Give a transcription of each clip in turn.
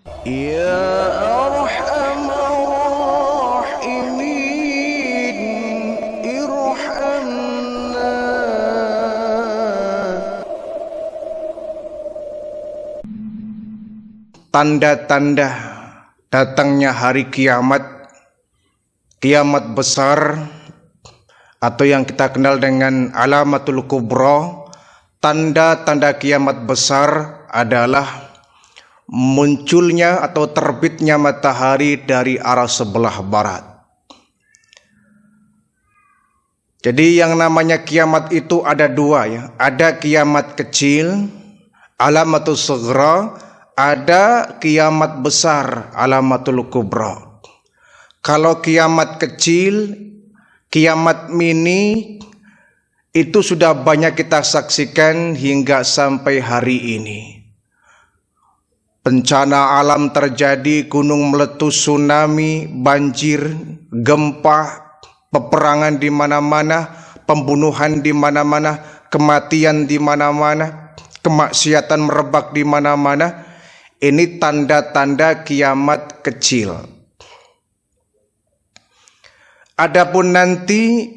Ya Arhamar Rahimin, irhamna. Tanda-tanda datangnya hari kiamat, kiamat besar atau yang kita kenal dengan alamatul kubra. Tanda-tanda kiamat besar adalah munculnya atau terbitnya matahari dari arah sebelah barat. Jadi yang namanya kiamat itu ada dua ya. Ada kiamat kecil, alamatul sughra, ada kiamat besar, alamatul kubra. Kalau kiamat kecil, kiamat mini, itu sudah banyak kita saksikan hingga sampai hari ini. Bencana alam terjadi, gunung meletus, tsunami, banjir, gempa, peperangan di mana-mana, pembunuhan di mana-mana, kematian di mana-mana, kemaksiatan merebak di mana-mana. Ini tanda-tanda kiamat kecil. Adapun nanti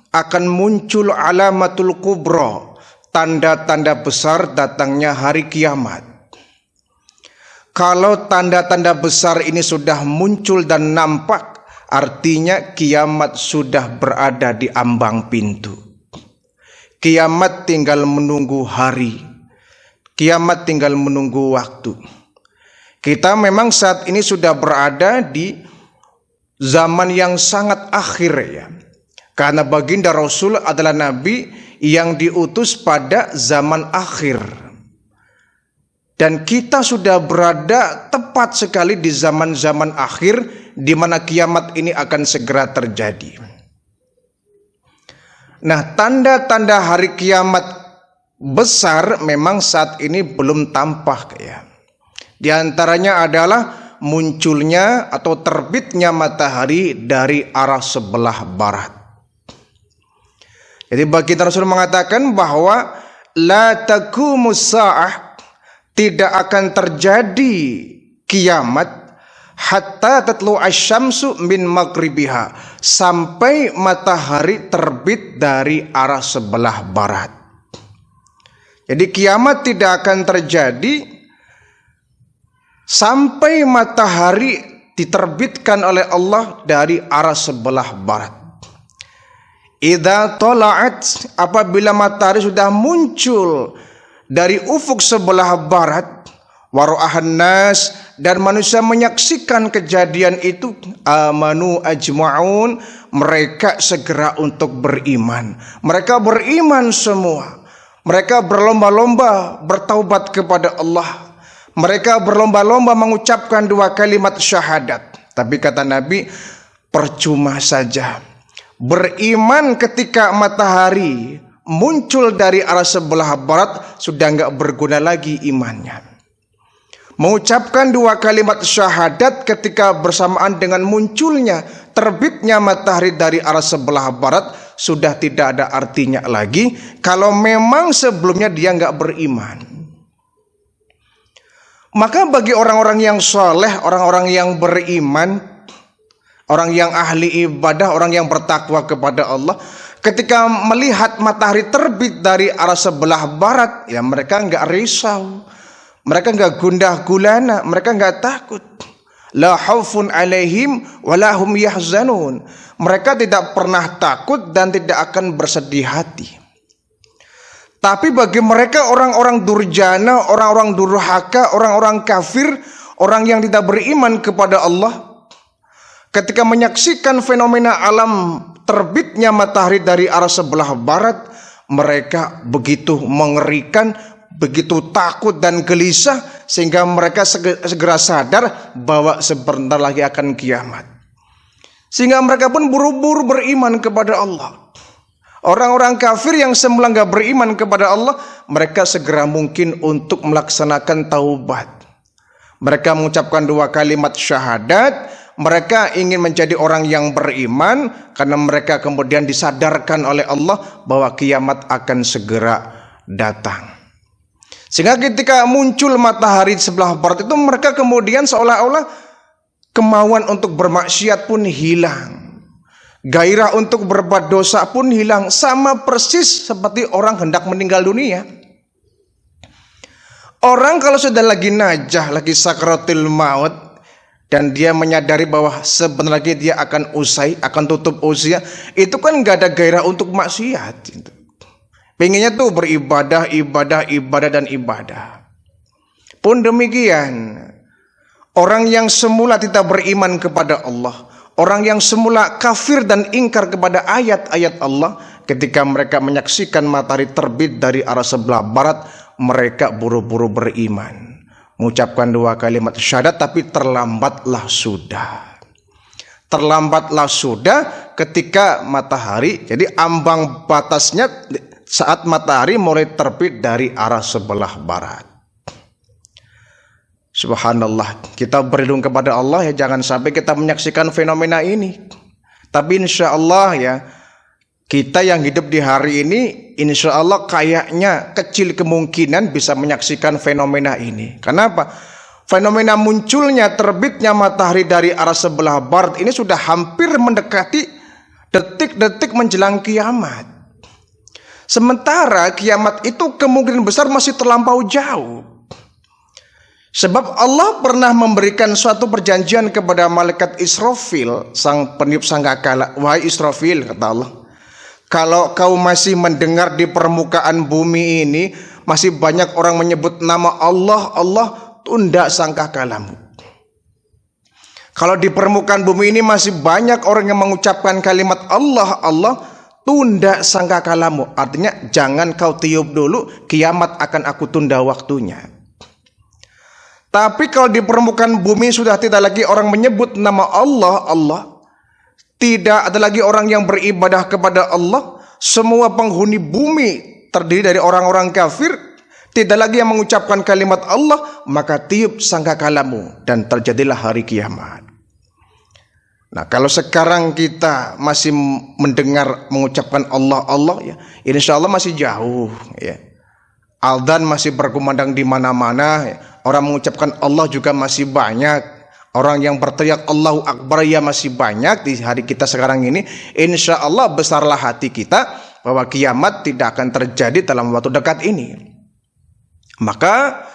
akan muncul alamatul kubra, tanda-tanda besar datangnya hari kiamat. Kalau tanda-tanda besar ini sudah muncul dan nampak, artinya kiamat sudah berada di ambang pintu. Kiamat tinggal menunggu hari. Kiamat tinggal menunggu waktu. Kita memang saat ini sudah berada di zaman yang sangat akhir ya. Karena baginda Rasul adalah nabi yang diutus pada zaman akhir. Dan kita sudah berada tepat sekali di zaman-zaman akhir di mana kiamat ini akan segera terjadi. Nah, tanda-tanda hari kiamat besar memang saat ini belum tampak ya. Di antaranya adalah munculnya atau terbitnya matahari dari arah sebelah barat. Jadi baginda Rasul mengatakan bahwa la taqumus sa'ah, tidak akan terjadi kiamat hatta tatlu asyamsu min maghribiha, sampai matahari terbit dari arah sebelah barat. Jadi kiamat tidak akan terjadi sampai matahari diterbitkan oleh Allah dari arah sebelah barat. Idza tala'at, apabila matahari sudah muncul dari ufuk sebelah barat, wara'ahan nas, dan manusia menyaksikan kejadian itu, amanu ajma'un, mereka segera untuk beriman. Mereka beriman semua. Mereka berlomba-lomba bertaubat kepada Allah. Mereka berlomba-lomba mengucapkan 2 kalimat syahadat. Tapi kata Nabi, percuma saja. Beriman ketika matahari muncul dari arah sebelah barat sudah enggak berguna lagi imannya. Mengucapkan 2 kalimat syahadat ketika bersamaan dengan munculnya, terbitnya matahari dari arah sebelah barat sudah tidak ada artinya lagi kalau memang sebelumnya dia enggak beriman. Maka bagi orang-orang yang soleh, orang-orang yang beriman, orang yang ahli ibadah, orang yang bertakwa kepada Allah, ketika melihat matahari terbit dari arah sebelah barat, ya mereka enggak risau, mereka enggak gundah gulana, mereka enggak takut. La khaufun alaihim wala hum yahzanun. Mereka tidak pernah takut dan tidak akan bersedih hati. Tapi bagi mereka orang-orang durjana, orang-orang durhaka, orang-orang kafir, orang yang tidak beriman kepada Allah, ketika menyaksikan fenomena alam terbitnya matahari dari arah sebelah barat, mereka begitu mengerikan, begitu takut dan gelisah, sehingga mereka segera sadar bahwa sebentar lagi akan kiamat. Sehingga mereka pun buru-buru beriman kepada Allah. Orang-orang kafir yang semula enggak beriman kepada Allah, mereka segera mungkin untuk melaksanakan taubat. Mereka mengucapkan 2 kalimat syahadat. Mereka ingin menjadi orang yang beriman karena mereka kemudian disadarkan oleh Allah bahwa kiamat akan segera datang. Sehingga ketika muncul matahari di sebelah barat itu, mereka kemudian seolah-olah kemauan untuk bermaksiat pun hilang, gairah untuk berbuat dosa pun hilang, sama persis seperti orang hendak meninggal dunia. Orang kalau sudah lagi najah, lagi sakratul maut, dan dia menyadari bahwa sebentar lagi dia akan usai, akan tutup usia, itu kan gak ada gairah untuk maksiat. Pengennya tuh beribadah, ibadah, dan ibadah. Pun demikian, orang yang semula tidak beriman kepada Allah, orang yang semula kafir dan ingkar kepada ayat-ayat Allah, ketika mereka menyaksikan matahari terbit dari arah sebelah barat, mereka buru-buru beriman, mengucapkan 2 kalimat syahadat, tapi terlambatlah sudah. Terlambatlah sudah ketika matahari, jadi ambang batasnya saat matahari mulai terbit dari arah sebelah barat. Subhanallah, kita berlindung kepada Allah ya, jangan sampai kita menyaksikan fenomena ini. Tapi insya Allah ya, kita yang hidup di hari ini, insya Allah kayaknya kecil kemungkinan bisa menyaksikan fenomena ini. Kenapa? Fenomena munculnya terbitnya matahari dari arah sebelah barat ini sudah hampir mendekati detik-detik menjelang kiamat. Sementara kiamat itu kemungkinan besar masih terlampau jauh. Sebab Allah pernah memberikan suatu perjanjian kepada malaikat Israfil, sang peniup sangkakala. Wahai Israfil, kata Allah, kalau kau masih mendengar di permukaan bumi ini masih banyak orang menyebut nama Allah, Allah, tunda sangkakalamu. Kalau di permukaan bumi ini masih banyak orang yang mengucapkan kalimat Allah, Allah, tunda sangkakalamu. Artinya jangan kau tiup dulu, kiamat akan aku tunda waktunya. Tapi kalau di permukaan bumi sudah tidak lagi orang menyebut nama Allah, Allah, tidak ada lagi orang yang beribadah kepada Allah, semua penghuni bumi terdiri dari orang-orang kafir, tidak lagi yang mengucapkan kalimat Allah, maka tiup sangkakalamu dan terjadilah hari kiamat. Nah, kalau sekarang kita masih mendengar mengucapkan Allah, Allah ya, insya Allah masih jauh ya. Adzan masih berkumandang di mana-mana ya. Orang mengucapkan Allah juga masih banyak. Orang yang berteriak Allahu Akbar ya masih banyak di hari kita sekarang ini. Insya Allah besarlah hati kita bahwa kiamat tidak akan terjadi dalam waktu dekat ini. Maka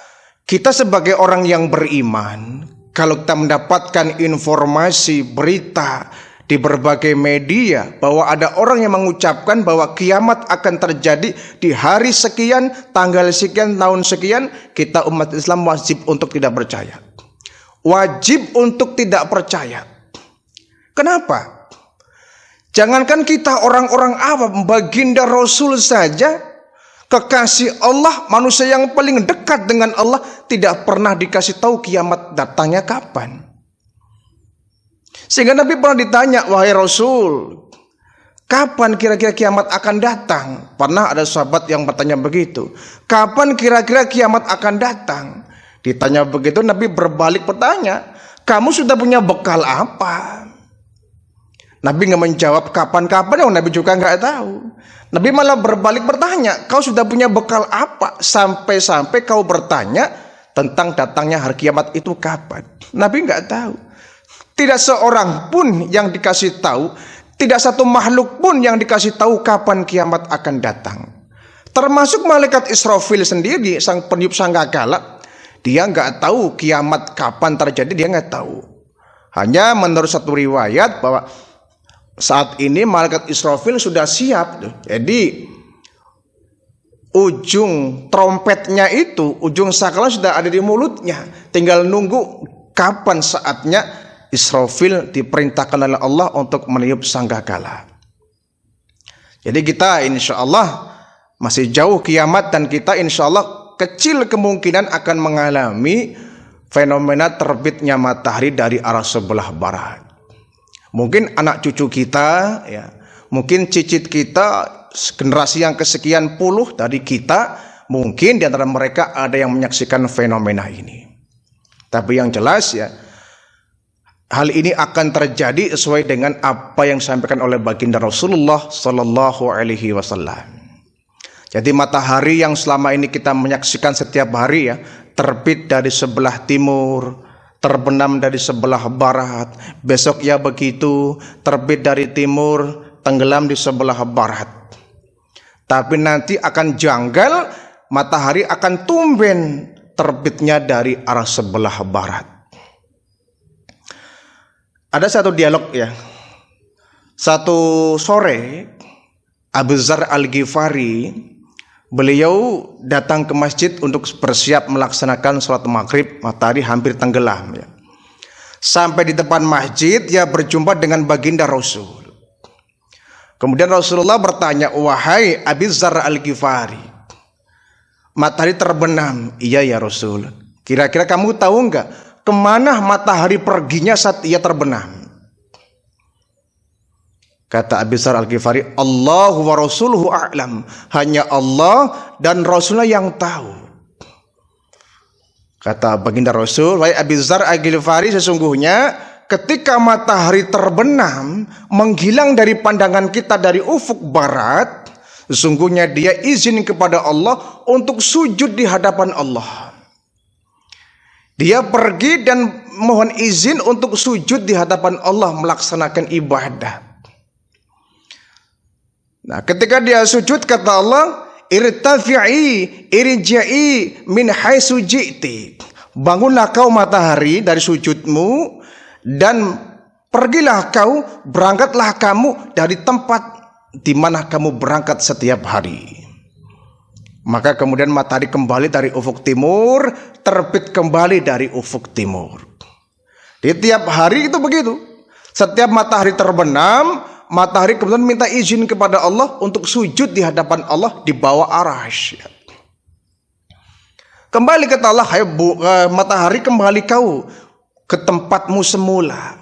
kita sebagai orang yang beriman, kalau kita mendapatkan informasi berita di berbagai media bahwa ada orang yang mengucapkan bahwa kiamat akan terjadi di hari sekian, tanggal sekian, tahun sekian, kita umat Islam wajib untuk tidak percaya. Wajib untuk tidak percaya. Kenapa? Jangankan kita orang-orang awam, baginda Rasul saja, kekasih Allah, manusia yang paling dekat dengan Allah, tidak pernah dikasih tahu kiamat datangnya kapan. Sehingga Nabi pernah ditanya, wahai Rasul, kapan kira-kira kiamat akan datang? Pernah ada sahabat yang bertanya begitu, kapan kira-kira kiamat akan datang? Ditanya begitu, Nabi berbalik bertanya, kamu sudah punya bekal apa? Nabi nggak menjawab kapan-kapan, yang Nabi juga nggak tahu. Nabi malah berbalik bertanya, kau sudah punya bekal apa? Sampai-sampai kau bertanya tentang datangnya hari kiamat itu kapan? Nabi nggak tahu. Tidak seorang pun yang dikasih tahu, tidak satu makhluk pun yang dikasih tahu kapan kiamat akan datang. Termasuk malaikat Israfil sendiri, sang peniup sangkakala, dia nggak tahu kiamat kapan terjadi, dia nggak tahu. Hanya menurut satu riwayat bahwa saat ini malaikat Israfil sudah siap. Jadi ujung trompetnya itu, ujung sakala sudah ada di mulutnya. Tinggal nunggu kapan saatnya Israfil diperintahkan oleh Allah untuk meniup sangkakala. Jadi kita insya Allah masih jauh kiamat, dan kita insya Allah kecil kemungkinan akan mengalami fenomena terbitnya matahari dari arah sebelah barat. Mungkin anak cucu kita, ya, mungkin cicit kita, generasi yang kesekian puluh dari kita, mungkin di antara mereka ada yang menyaksikan fenomena ini. Tapi yang jelas ya, hal ini akan terjadi sesuai dengan apa yang disampaikan oleh baginda Rasulullah Sallallahu Alaihi Wasallam. Jadi matahari yang selama ini kita menyaksikan setiap hari ya, terbit dari sebelah timur, terbenam dari sebelah barat. Besok ya begitu, terbit dari timur, tenggelam di sebelah barat. Tapi nanti akan janggal, matahari akan tumben terbitnya dari arah sebelah barat. Ada satu dialog ya. Satu sore Abu Dzar Al-Ghifari, beliau datang ke masjid untuk bersiap melaksanakan sholat maghrib. Matahari hampir tenggelam ya. Sampai di depan masjid, dia berjumpa dengan baginda Rasul. Kemudian Rasulullah bertanya, wahai Abu Dzar Al-Ghifari, matahari terbenam. Iya ya Rasul. Kira-kira kamu tahu nggak kemana matahari perginya saat ia terbenam? Kata Abu Dzar Al-Ghifari, Allahu wa rasuluhu a'lam. Hanya Allah dan Rasulnya yang tahu. Kata baginda Rasul, wahai Abu Dzar Al-Ghifari, sesungguhnya ketika matahari terbenam, menghilang dari pandangan kita dari ufuk barat, sesungguhnya dia izin kepada Allah untuk sujud di hadapan Allah. Dia pergi dan mohon izin untuk sujud di hadapan Allah, melaksanakan ibadah. Nah, ketika dia sujud, kata Allah, irtafi'i irja'i min haitsu ji'ti. Bangunlah kau matahari dari sujudmu dan pergilah kau, berangkatlah kamu dari tempat di mana kamu berangkat setiap hari. Maka kemudian matahari kembali dari ufuk timur, terbit kembali dari ufuk timur. Di tiap hari itu begitu. Setiap matahari terbenam, matahari kemudian minta izin kepada Allah untuk sujud di hadapan Allah di bawah arasy. Kembali kata Allah, hai matahari, kembali kau ke tempatmu semula.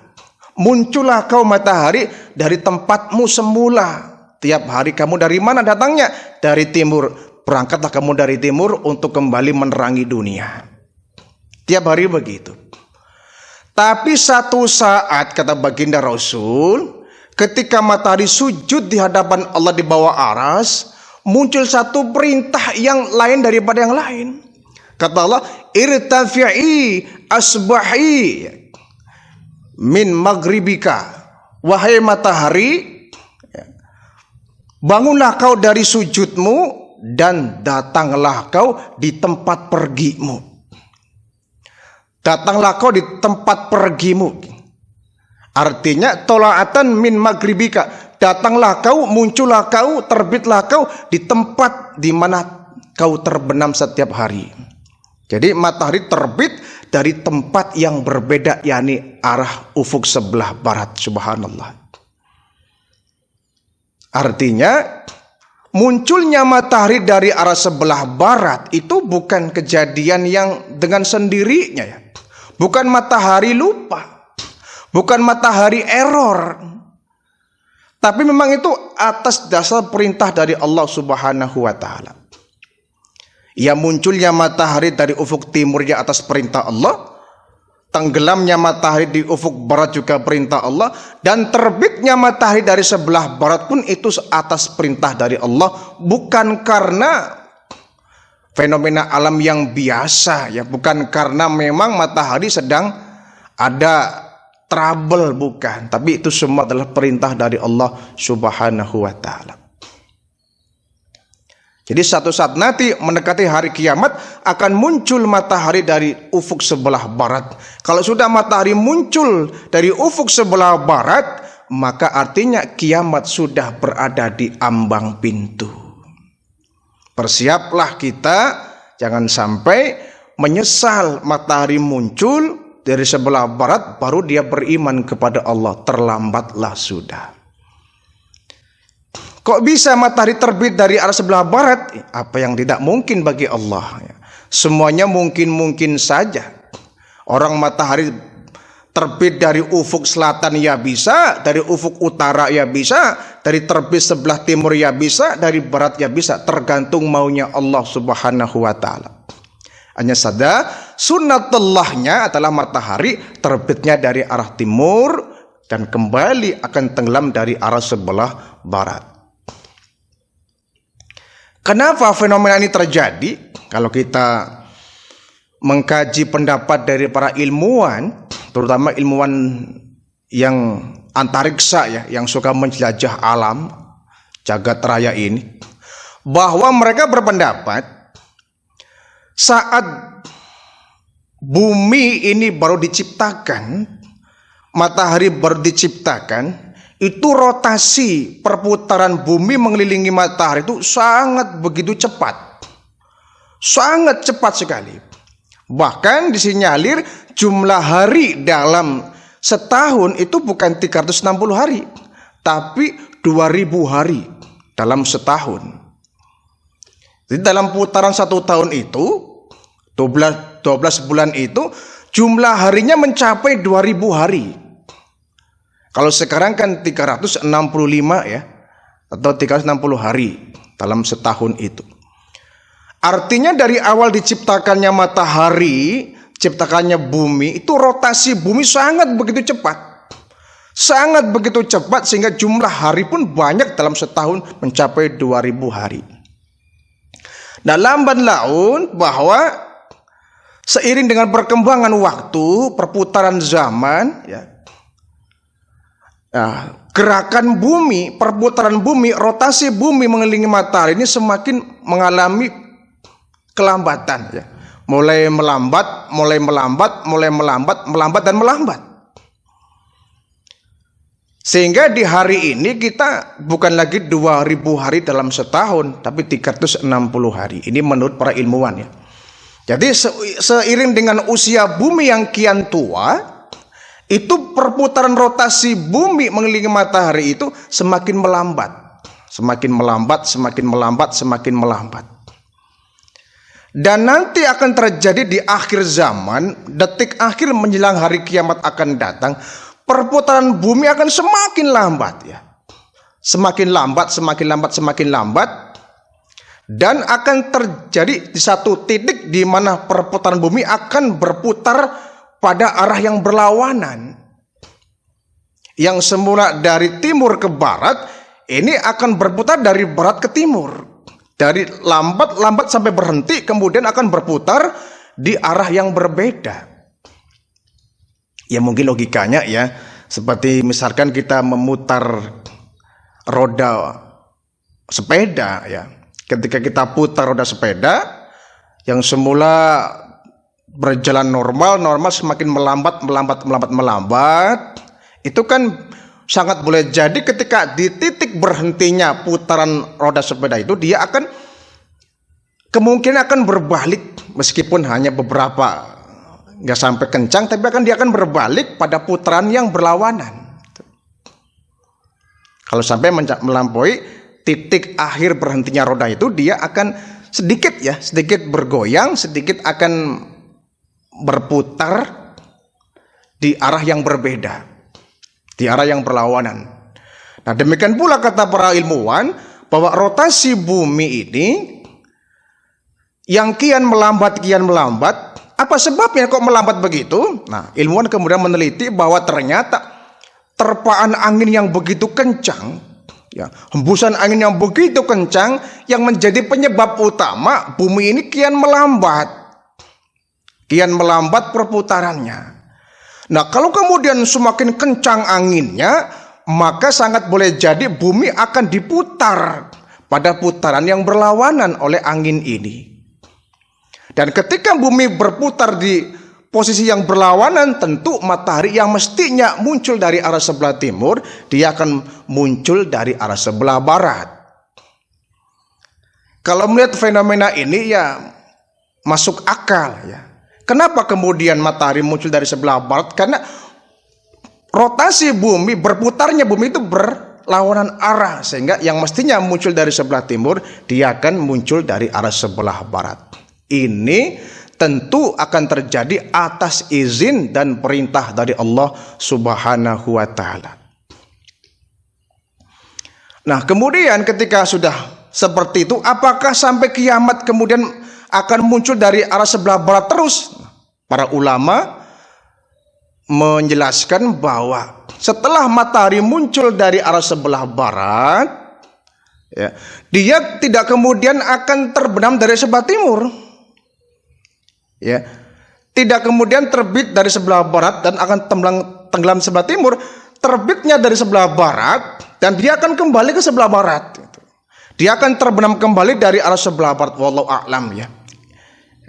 Muncullah kau matahari dari tempatmu semula. Tiap hari kamu dari mana datangnya? Dari timur. Berangkatlah kamu dari timur untuk kembali menerangi dunia. Tiap hari begitu. Tapi satu saat, kata baginda Rasul, ketika matahari sujud di hadapan Allah di bawah aras, muncul satu perintah yang lain daripada yang lain. Kata Allah, irtafi'i asbahi min maghribika. Wahai matahari, bangunlah kau dari sujudmu dan datanglah kau di tempat pergimu. Datanglah kau di tempat pergimu. Artinya tola'atan min maghribika. Datanglah kau, muncullah kau, terbitlah kau di tempat di mana kau terbenam setiap hari. Jadi matahari terbit dari tempat yang berbeda, yakni arah ufuk sebelah barat. Subhanallah. Artinya munculnya matahari dari arah sebelah barat itu bukan kejadian yang dengan sendirinya ya. Bukan matahari lupa, bukan matahari error, tapi memang itu atas dasar perintah dari Allah Subhanahu wa Ta'ala. Ya, munculnya matahari dari ufuk timur ya atas perintah Allah, tenggelamnya matahari di ufuk barat juga perintah Allah, dan terbitnya matahari dari sebelah barat pun itu atas perintah dari Allah, bukan karena fenomena alam yang biasa ya, bukan karena memang matahari sedang ada trouble, bukan, tapi itu semua adalah perintah dari Allah Subhanahu wa Ta'ala. Jadi satu saat nanti mendekati hari kiamat akan muncul matahari dari ufuk sebelah barat. Kalau sudah matahari muncul dari ufuk sebelah barat, maka artinya kiamat sudah berada di ambang pintu. Bersiaplah kita, jangan sampai menyesal matahari muncul dari sebelah barat baru dia beriman kepada Allah. Terlambatlah sudah. Kok bisa matahari terbit dari arah sebelah barat? Apa yang tidak mungkin bagi Allah? Semuanya mungkin-mungkin saja. Orang matahari terbit dari ufuk selatan ya bisa, dari ufuk utara ya bisa, dari terbit sebelah timur ya bisa, dari barat ya bisa, tergantung maunya Allah Subhanahu wa Ta'ala. Hanya saja sunnatullahnya adalah matahari terbitnya dari arah timur dan kembali akan tenggelam dari arah sebelah barat. Kenapa fenomena ini terjadi? Kalau kita mengkaji pendapat dari para ilmuwan, terutama ilmuwan yang antariksa ya, yang suka menjelajah alam jagat raya ini, bahwa mereka berpendapat saat bumi ini baru diciptakan, matahari baru diciptakan, itu rotasi perputaran bumi mengelilingi matahari itu sangat begitu cepat. Sangat cepat sekali. Bahkan disinyalir jumlah hari dalam setahun itu bukan 360 hari, tapi 2000 hari dalam setahun. Jadi dalam putaran satu tahun itu 12 bulan itu jumlah harinya mencapai 2000 hari. Kalau sekarang kan 365 ya, atau 360 hari dalam setahun itu. Artinya dari awal diciptakannya matahari, ciptakannya bumi, itu rotasi bumi sangat begitu cepat. Sangat begitu cepat sehingga jumlah hari pun banyak dalam setahun mencapai 2000 hari. Nah, lambat laun bahwa seiring dengan perkembangan waktu, perputaran zaman ya, gerakan bumi, perputaran bumi, rotasi bumi mengelilingi matahari ini semakin mengalami kelambatan ya. Mulai melambat, melambat dan melambat. Sehingga di hari ini kita bukan lagi 2000 hari dalam setahun, tapi 360 hari. Ini menurut para ilmuwan ya. Jadi seiring dengan usia bumi yang kian tua, itu perputaran rotasi bumi mengelilingi matahari itu semakin melambat. Semakin melambat. Dan nanti akan terjadi di akhir zaman, detik akhir menjelang hari kiamat akan datang, perputaran bumi akan semakin lambat ya. Semakin lambat. Dan akan terjadi di satu titik di mana perputaran bumi akan berputar pada arah yang berlawanan. Yang semula dari timur ke barat, ini akan berputar dari barat ke timur. Dari lambat sampai berhenti, kemudian akan berputar di arah yang berbeda. Ya mungkin logikanya ya, seperti misalkan kita memutar roda sepeda ya. Ketika kita putar roda sepeda, yang semula berjalan normal semakin melambat, itu kan sangat boleh jadi ketika di titik berhentinya putaran roda sepeda itu dia akan kemungkinan akan berbalik, meskipun hanya beberapa, nggak sampai kencang, tapi dia akan berbalik pada putaran yang berlawanan. Kalau sampai melampaui titik akhir berhentinya roda itu, dia akan sedikit bergoyang, sedikit akan berputar di arah yang berbeda, di arah yang berlawanan. Nah, demikian pula kata para ilmuwan bahwa rotasi bumi ini yang kian melambat, apa sebabnya kok melambat begitu? Nah, ilmuwan kemudian meneliti bahwa ternyata terpaan angin yang begitu kencang, ya, hembusan angin yang begitu kencang yang menjadi penyebab utama bumi ini kian melambat perputarannya. Nah, kalau kemudian semakin kencang anginnya, maka sangat boleh jadi bumi akan diputar pada putaran yang berlawanan oleh angin ini. Dan ketika bumi berputar di posisi yang berlawanan, tentu matahari yang mestinya muncul dari arah sebelah timur, dia akan muncul dari arah sebelah barat. Kalau melihat fenomena ini ya masuk akal ya. Kenapa kemudian matahari muncul dari sebelah barat? Karena rotasi bumi, berputarnya bumi itu berlawanan arah, sehingga yang mestinya muncul dari sebelah timur, dia akan muncul dari arah sebelah barat. Ini tentu akan terjadi atas izin dan perintah dari Allah Subhanahu wa Ta'ala. Nah, kemudian ketika sudah seperti itu, apakah sampai kiamat kemudian akan muncul dari arah sebelah barat terus? Para ulama menjelaskan bahwa setelah matahari muncul dari arah sebelah barat, Ya. Dia tidak kemudian akan terbenam dari sebelah timur. Ya. Tidak kemudian terbit dari sebelah barat dan akan tenggelam sebelah timur. Terbitnya dari sebelah barat dan dia akan kembali ke sebelah barat. Dia akan terbenam kembali dari arah sebelah barat. Wallahu a'lam ya.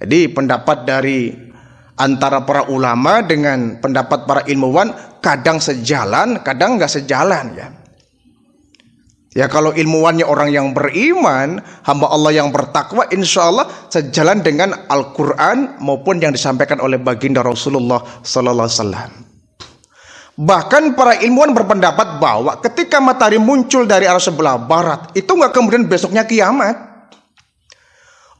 Jadi pendapat dari antara para ulama dengan pendapat para ilmuwan kadang sejalan, kadang nggak sejalan ya. Ya kalau ilmuwannya orang yang beriman, hamba Allah yang bertakwa, insya Allah sejalan dengan Al-Quran maupun yang disampaikan oleh baginda Rasulullah Sallallahu Alaihi Wasallam. Bahkan para ilmuwan berpendapat bahwa ketika matahari muncul dari arah sebelah barat, itu nggak kemudian besoknya kiamat.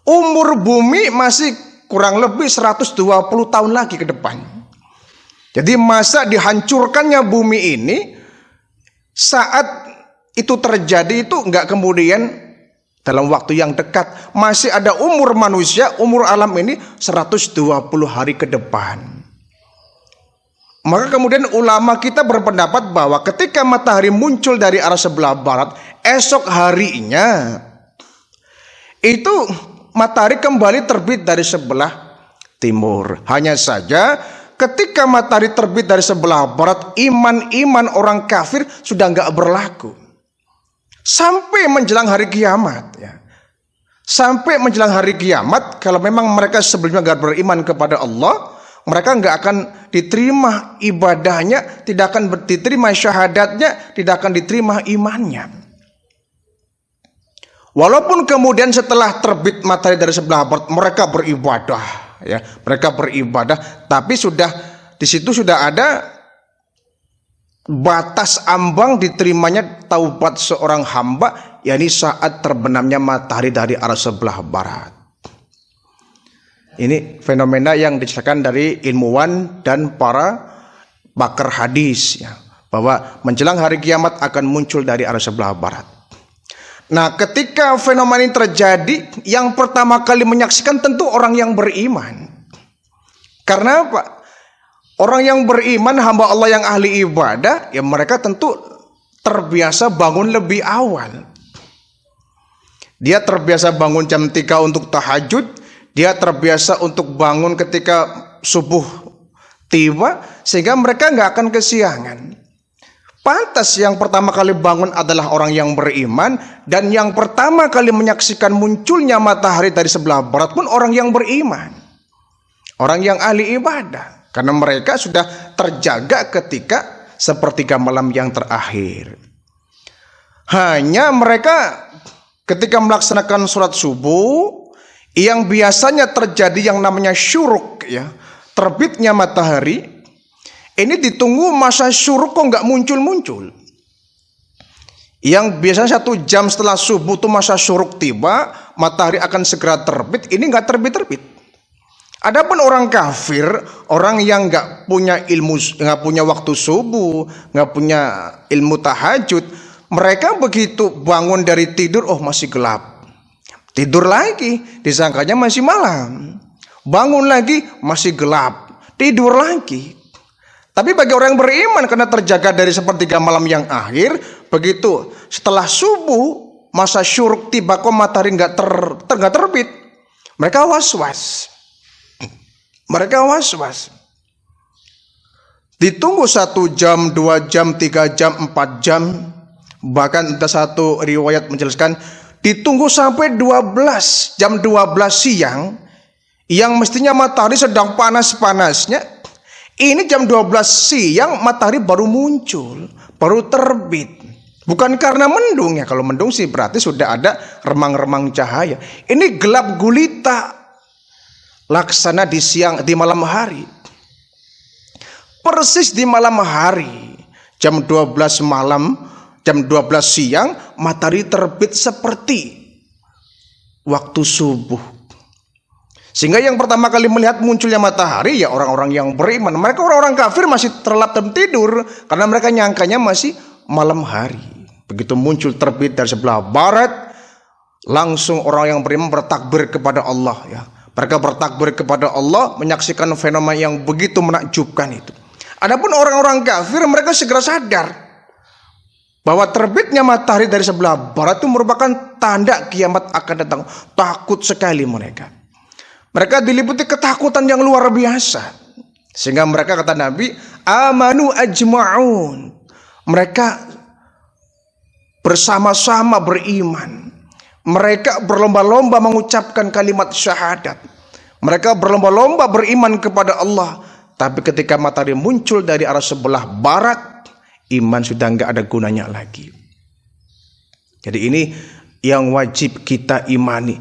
Umur bumi masih kurang lebih 120 tahun lagi ke depan. Jadi masa dihancurkannya bumi ini saat itu terjadi itu nggak kemudian dalam waktu yang dekat. Masih ada umur manusia, umur alam ini 120 hari ke depan. Maka kemudian ulama kita berpendapat bahwa ketika matahari muncul dari arah sebelah barat, esok harinya itu matahari kembali terbit dari sebelah timur. Hanya saja ketika matahari terbit dari sebelah barat, iman-iman orang kafir sudah nggak berlaku. Sampai menjelang hari kiamat ya. Sampai menjelang hari kiamat, kalau memang mereka sebelumnya nggak beriman kepada Allah, mereka nggak akan diterima ibadahnya, tidak akan diterima syahadatnya, tidak akan diterima imannya. Walaupun kemudian setelah terbit matahari dari sebelah barat mereka beribadah ya, mereka beribadah, tapi sudah di situ sudah ada batas ambang diterimanya taubat seorang hamba, yakni saat terbenamnya matahari dari arah sebelah barat. Ini fenomena yang diceritakan dari ilmuwan dan para pakar hadis ya, bahwa menjelang hari kiamat akan muncul dari arah sebelah barat. Nah, ketika fenomena ini terjadi, yang pertama kali menyaksikan tentu orang yang beriman. Karena apa? Orang yang beriman, hamba Allah yang ahli ibadah, ya mereka tentu terbiasa bangun lebih awal. Dia terbiasa bangun jam 3 untuk tahajud, dia terbiasa untuk bangun ketika subuh tiba, sehingga mereka nggak akan kesiangan. Pantas yang pertama kali bangun adalah orang yang beriman, dan yang pertama kali menyaksikan munculnya matahari dari sebelah barat pun orang yang beriman, orang yang ahli ibadah. Karena mereka sudah terjaga ketika sepertiga malam yang terakhir. Hanya mereka ketika melaksanakan sholat subuh, yang biasanya terjadi yang namanya syuruk ya, terbitnya matahari, ini ditunggu masa syuruk kok nggak muncul-muncul. Yang biasanya 1 jam setelah subuh tuh masa syuruk tiba, matahari akan segera terbit, ini nggak terbit-terbit. Adapun orang kafir, orang yang nggak punya ilmu, nggak punya waktu subuh, nggak punya ilmu tahajud, mereka begitu bangun dari tidur, oh masih gelap, tidur lagi, disangkanya masih malam, bangun lagi masih gelap, tidur lagi. Tapi bagi orang yang beriman, karena terjaga dari sepertiga malam yang akhir, begitu setelah subuh masa syuruk tiba kok matahari nggak terbit, mereka was-was. Mereka was-was. Ditunggu 1 jam, 2 jam, 3 jam, 4 jam. Bahkan ada satu riwayat menjelaskan ditunggu sampai 12 jam 12 siang, yang mestinya matahari sedang panas-panasnya. Ini jam 12 siang matahari baru muncul, baru terbit. Bukan karena mendung ya, kalau mendung sih berarti sudah ada remang-remang cahaya. Ini gelap gulita, laksana di malam hari. Persis di malam hari, jam 12 malam, jam 12 siang, matahari terbit seperti waktu subuh. Sehingga yang pertama kali melihat munculnya matahari ya orang-orang yang beriman. Mereka orang-orang kafir masih terlelap dan tidur, karena mereka nyangkanya masih malam hari. Begitu muncul terbit dari sebelah barat, langsung orang yang beriman bertakbir kepada Allah ya. Mereka bertakbir kepada Allah, menyaksikan fenomena yang begitu menakjubkan itu. Adapun orang-orang kafir, mereka segera sadar bahwa terbitnya matahari dari sebelah barat itu merupakan tanda kiamat akan datang. Takut sekali mereka. Mereka diliputi ketakutan yang luar biasa. Sehingga mereka, kata Nabi, amanu ajma'un. Mereka bersama-sama beriman. Mereka berlomba-lomba mengucapkan kalimat syahadat. Mereka berlomba-lomba beriman kepada Allah. Tapi ketika matahari muncul dari arah sebelah barat, iman sudah nggak ada gunanya lagi. Jadi ini yang wajib kita imani.